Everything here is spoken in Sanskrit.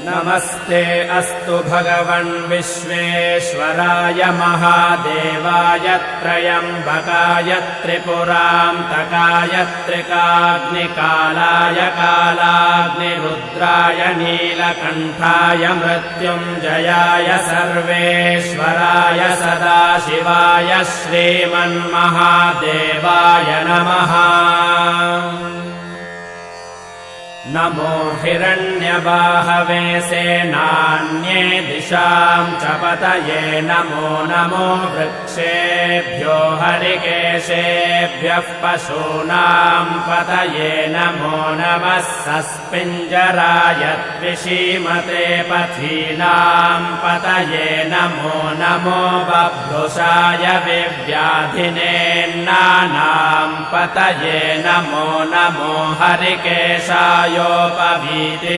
नमस्ते अस्तु भगवन् विश्वेश्वराय महादेवाय त्र्यम्बकाय त्रिपुरान्तकाय त्रिकाग्निकालाय कालाग्निरुद्राय नीलकण्ठाय मृत्युञ्जयाय सर्वेश्वराय सदाशिवाय श्रीमन्महादेवाय नमः। नमो हिरण्यबाहवे सेनान्ये दिशां च पतये नमो नमो वृक्षेभ्यो हरिकेशेभ्यः पशूनां पतये नमो नमः सस्पिञ्जराय द्विषीमते पथीनां पतये नमो नमो बभ्रुषाय विव्याधिनेन्नानां पतये नमो नमो हरिकेशाय योपवीति